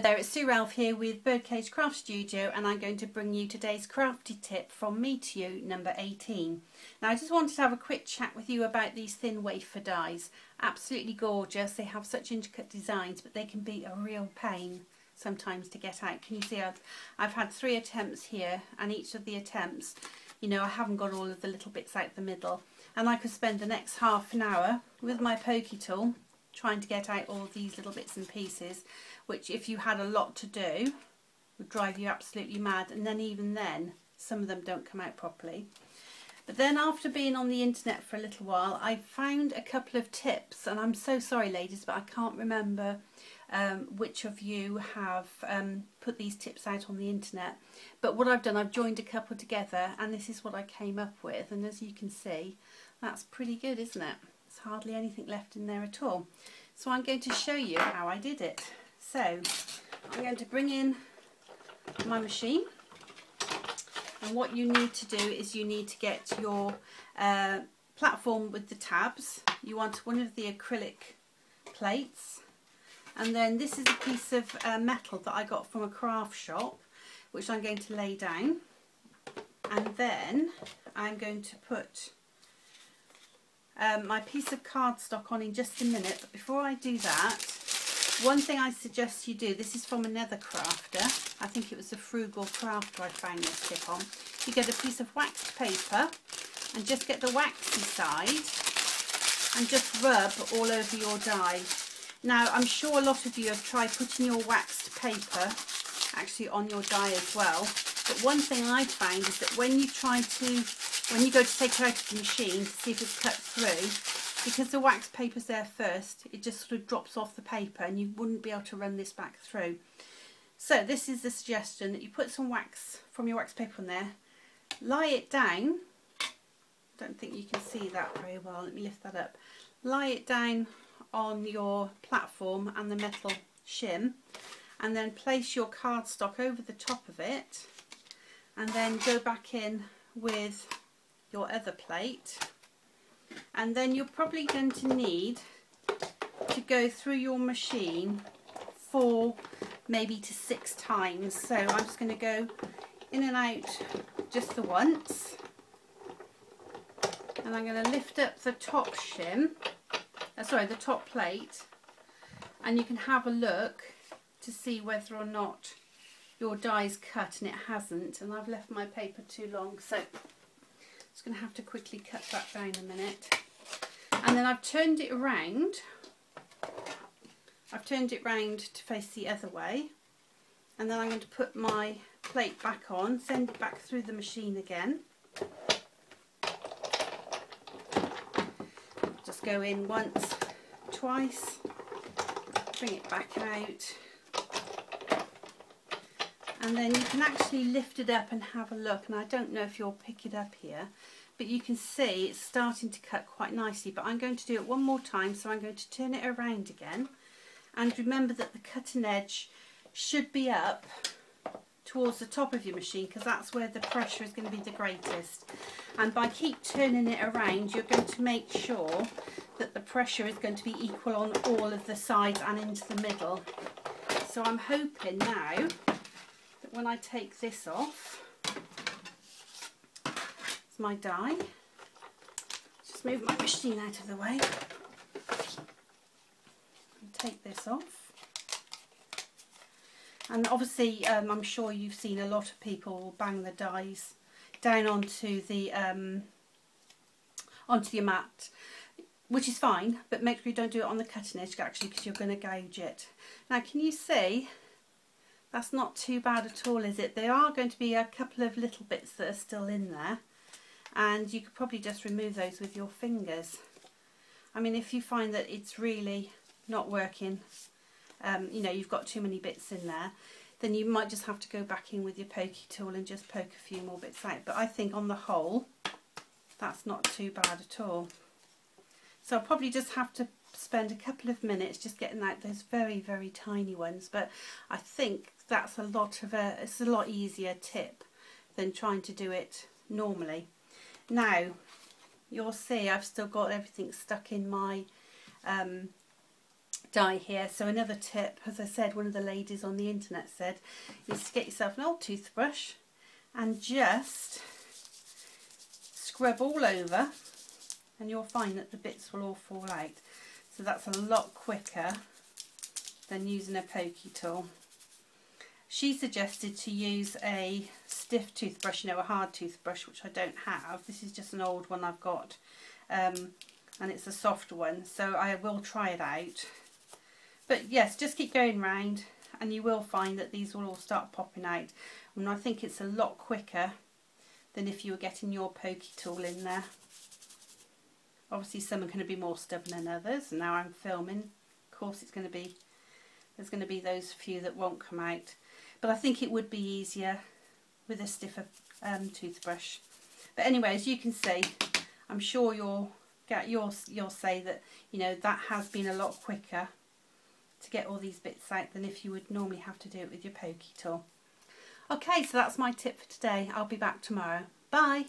There, it's Sue Ralph here with Birdcage Craft Studio, and I'm going to bring you today's crafty tip from me to you, number 18. Now I just wanted to have a quick chat with you about these thin wafer dies. Absolutely gorgeous. They have such intricate designs, but they can be a real pain sometimes to get out. Can you see I've had 3 attempts here, and each of the attempts, you know, I haven't got all of the little bits out the middle, and I could spend the next half an hour with my pokey tool trying to get out all these little bits and pieces, which if you had a lot to do would drive you absolutely mad. And then even then some of them don't come out properly. But then after being on the internet for a little while, I found a couple of tips, and I'm so sorry ladies, but I can't remember which of you have put these tips out on the internet. But what I've done, I've joined a couple together, and this is what I came up with, and as you can see, that's pretty good, isn't it? There's hardly anything left in there at all. So I'm going to show you how I did it. So I'm going to bring in my machine, and what you need to do is you need to get your platform with the tabs. You want one of the acrylic plates, and then this is a piece of metal that I got from a craft shop, which I'm going to lay down, and then I'm going to put my piece of cardstock on in just a minute. But before I do that, one thing I suggest you do, this is from another crafter, I think it was a Frugal Crafter I found this tip on. You get a piece of waxed paper and just get the waxy side and just rub all over your die. Now I'm sure a lot of you have tried putting your waxed paper actually on your die as well, but one thing I found is that when you go to take it out of the machine to see if it's cut through, because the wax paper's there first, it just sort of drops off the paper and you wouldn't be able to run this back through. So this is the suggestion, that you put some wax from your wax paper on there, lie it down. I don't think you can see that very well, let me lift that up. Lie it down on your platform and the metal shim, and then place your cardstock over the top of it, and then go back in with your other plate. And then you're probably going to need to go through your machine 4 maybe to 6 times. So I'm just going to go in and out just the once, and I'm going to lift up the top shim, the top plate, and you can have a look to see whether or not your die's cut, and it hasn't, and I've left my paper too long, so I'm just going to have to quickly cut that down a minute. And then I've turned it around. I've turned it round to face the other way, and then I'm going to put my plate back on, send it back through the machine again. Just go in once, twice, bring it back out, and then you can actually lift it up and have a look. And I don't know if you'll pick it up here, but you can see it's starting to cut quite nicely. But I'm going to do it one more time, so I'm going to turn it around again, and remember that the cutting edge should be up towards the top of your machine, because that's where the pressure is going to be the greatest. And by keep turning it around, you're going to make sure that the pressure is going to be equal on all of the sides and into the middle. So I'm hoping now that when I take this off, it's my die. Just move my machine out of the way and take this off. And obviously I'm sure you've seen a lot of people bang the dies down onto the your mat, which is fine, but make sure you don't do it on the cutting edge actually, because you're going to gouge it. Now can you see that's not too bad at all, is it? There are going to be a couple of little bits that are still in there, and you could probably just remove those with your fingers. I mean, if you find that it's really not working, you know, you've got too many bits in there, then you might just have to go back in with your pokey tool and just poke a few more bits out. But I think on the whole, that's not too bad at all. So I'll probably just have to spend a couple of minutes just getting out those very, very tiny ones. But I think that's it's a lot easier tip than trying to do it normally. Now, you'll see I've still got everything stuck in my die here. So another tip, as I said, one of the ladies on the internet said, is to get yourself an old toothbrush and just scrub all over, and you'll find that the bits will all fall out. So that's a lot quicker than using a pokey tool. She suggested to use a stiff toothbrush, you know, a hard toothbrush, which I don't have. This is just an old one I've got, and it's a soft one, so I will try it out. But yes, just keep going round and you will find that these will all start popping out. And I think it's a lot quicker than if you were getting your pokey tool in there. Obviously some are going to be more stubborn than others, and now I'm filming, of course there's going to be those few that won't come out. But I think it would be easier with a stiffer toothbrush. But anyway, as you can see, I'm sure you'll say that, you know, that has been a lot quicker to get all these bits out than if you would normally have to do it with your pokey tool. Okay, so that's my tip for today. I'll be back tomorrow. Bye.